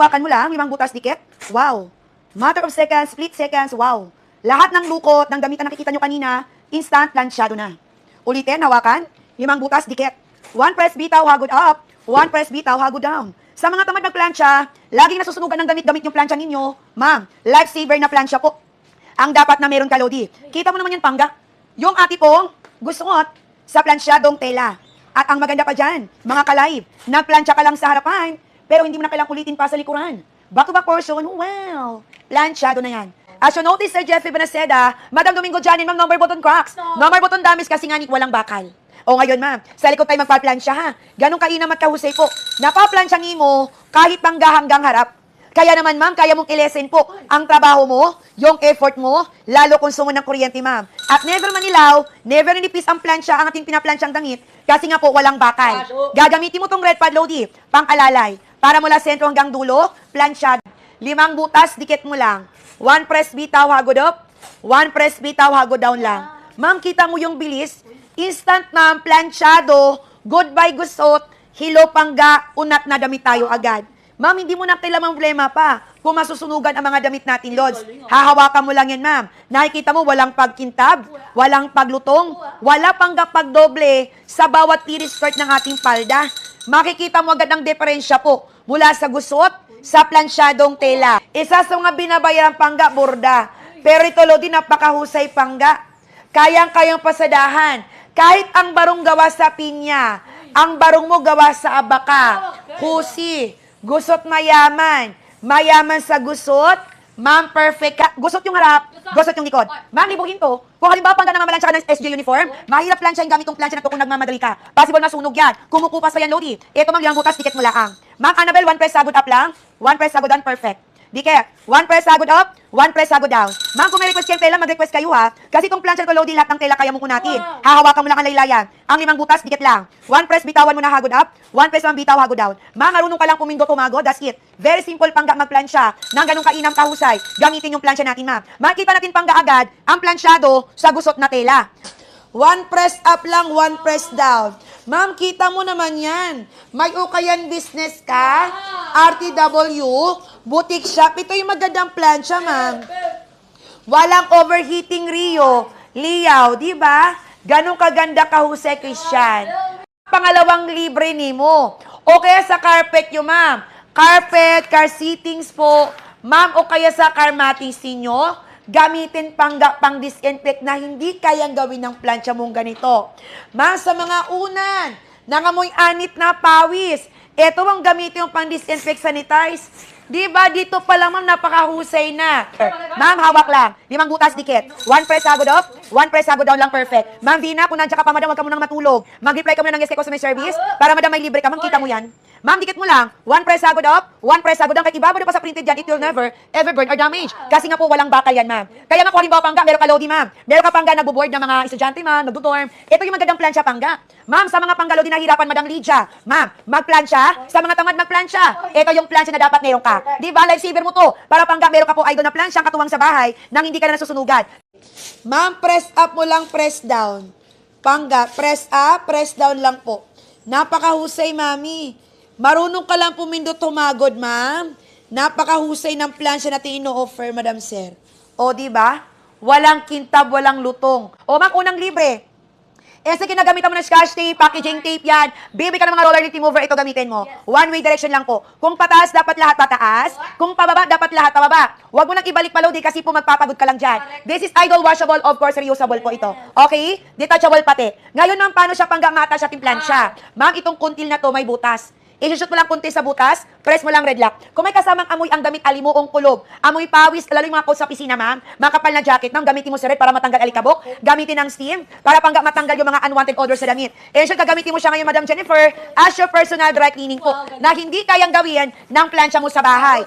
hawakan mo lang, 5 butas dikit. Wow. Matter of seconds, split seconds, wow. Lahat ng lukot, ng damit na nakikita nyo kanina, instant planchado na. Ulitin, hawakan, 5 butas dikit. 1 press bitaw, hagod up. 1 press bitaw, hagod down. Sa mga tamad magplansya, laging nasusunugan ng damit yung plansya ninyo, ma'am, lifesaver na plansya po. Ang dapat na meron ka, Lodi. Kita mo naman yan, pangga. Yung ati pong gustuot sa plansyadong tela. At ang maganda pa dyan, mga ka-live, nagplansya ka lang sa harapan, pero hindi mo na kailangang kulitin pa sa likuran. Back-to-back portion, wow, plansyado na yan. As you notice, Sir Jeffrey Benaceda, Madam Domingo Janin, ma'am, number button cracks. Number button damage kasi nga walang bakal. O ngayon, ma'am, sa likod tayo magpaplansya, ha? Ganong kainam at kahusay po. Napaplansya mo kahit pangga hanggang harap. Kaya naman, ma'am, kaya mong ilesen po ang trabaho mo, yung effort mo, lalo konsumo ng kuryente, ma'am. At never manilaw, never nipis ang plansya, ang ating pinaplansyang damit, kasi nga po walang bakal. Gagamitin mo tong red pad, Lodi, pang-alalay. Para mula sentro hanggang dulo, plansyado. 5 butas, dikit mo lang. 1 press bitaw, hagod up. 1 press bitaw, hagod down lang. Ma'am, kita mo yung bilis. Instant, ma'am, plansyado, goodbye gusot, hilo pangga, unat na damit tayo agad. Ma'am, hindi mo na kailangang problema pa kung masusunugan ang mga damit natin, Lods. Hahawakan mo lang yan, ma'am. Nakikita mo, walang pagkintab, walang paglutong, wala pang pagdoble sa bawat tiri-skirt ng ating palda. Makikita mo agad ang diferensya po mula sa gusot sa plansyadong tela. Isa sa mga binabayarang pangga, borda. Pero ito, Lodi, napakahusay pangga. Kayang-kayang pasadahan. Kahit ang barong gawa sa pinya, ang barong mo gawa sa abaka, husi, gusot mayaman, mayaman sa gusot, ma'am, perfect ka. Gusot yung harap, gusot yung likod. Ma'am, libuhin to. Kung halimbawa pang namamalansya ka ng SJ uniform, mahirap plansya yung gamit yung plansya na to kung nagmamadali ka. Possible masunog yan. Kumukupas pa yan, Lodi. Ito, ma'am, yung butas, tiket mo lang. Ma'am Annabelle, 1 press sagod up lang, 1 press sagod down, perfect. Dike, 1 press sagod up, 1 press sagod down. Ma'am, kung may request kayong tela, mag-request kayo ha. Kasi itong plansya ko, Lodi, lahat ng tela kaya mong kunatin. Hahawakan mo lang ang laylayan. Ang 5 butas, dikit lang. 1 press bitawan mo na hagod up, 1 press ang bitaw hagod down. Ma'am, marunong ka lang pumindot tumago, that's it. Very simple pangga magplansya. Nang ganung kainam kahusay, gamitin yung plansya natin, ma'am. Makita natin pangga agad ang plansyado sa gusot na tela. 1 press up lang, 1 press down. Ma'am, kita mo naman yan. May ukayan business ka, RTW, boutique shop. Ito yung magandang plansya, ma'am. Walang overheating Rio. Liyaw, di ba? Ganong kaganda kahusay, Christian. Pangalawang libre ni mo. O kaya sa carpet nyo, ma'am. Carpet, car seatings po. Ma'am, o kaya sa car mattings ninyo. Gamitin pang disinfect na hindi kayang gawin ng plancha mong ganito. Ma'am, sa mga unan, nangamoy anit na pawis, ito ang gamitin yung pang disinfect sanitize. Di ba, dito pa lang, ma'am, napakahusay na. Ma'am, hawak lang. 5 butas dikit. 1 press sagod up, 1 press sagod down lang, perfect. Ma'am Vina, kung nandiyan ka pa, madam, huwag ka munang matulog. Mag-reply ka muna ng yes kay customer service para madam may libre ka. Ma'am, kita mo yan. Ma'am, dikit mo lang. 1 press sagod up, 1 press sagod down. Kahit ibabado pa sa printed dyan, it will never ever burn or damage. Kasi nga po, walang bakal yan, ma'am. Kaya nga kung halimbawa pangga, meron ka Lodi, ma'am. Meron ka pangga nagbo-board ng mga estudyante, ma'am, nagdo-dorm. Ito yung magandang plansya pangga. Ma'am, sa mga pangga Lodi nahirapan, Madam Lydia. Ma'am, magplansya. Sa mga tamad magplansya. Ito yung plansya na dapat meron ka. Di ba? Lifesaver mo to. Para pangga, meron ka po idol na plansya, katuwang sa bahay, nang hindi ka na nasusunugan. Ma'am, press up mo lang, press down. Pangga, press up, press down lang po. Napakahusay, mami. Marunong ka lang pumindot tumagod, ma'am. Napakahusay ng plansya natin ino-offer, Madam Sir. O, di ba? Walang kintab, walang lutong. O, ma'am, unang libre. Sige, ginagamitan mo ng scotch tape, packaging tape yan. Baby ka ng mga roller knit remover, ito gamitin mo. One-way direction lang po. Kung pataas, dapat lahat pataas. Kung pababa, dapat lahat pababa. Huwag mo nang ibalik pa, Lodi, kasi po magpapagod ka lang dyan. This is idol washable, of course, reusable po ito. Okay? Detachable pati. Ngayon, ma'am, paano siya pangga mata sa ating plansya? Ma'am, itong kuntil na to may butas. I-shoot mo lang kunti sa butas, press mo lang red lock. Kung may kasamang amoy ang damit, alimuong kulob, amoy pawis, lalo yung mga coat sa pisina, ma'am, makapal na jacket, ma'am, gamitin mo sa red para matanggal alikabok, gamitin ng steam para matanggal yung mga unwanted odor sa damit. I-shoot, gagamitin mo siya ngayon, Madam Jennifer, as your personal dry cleaning po, na hindi kayang gawin ng plancha mo sa bahay.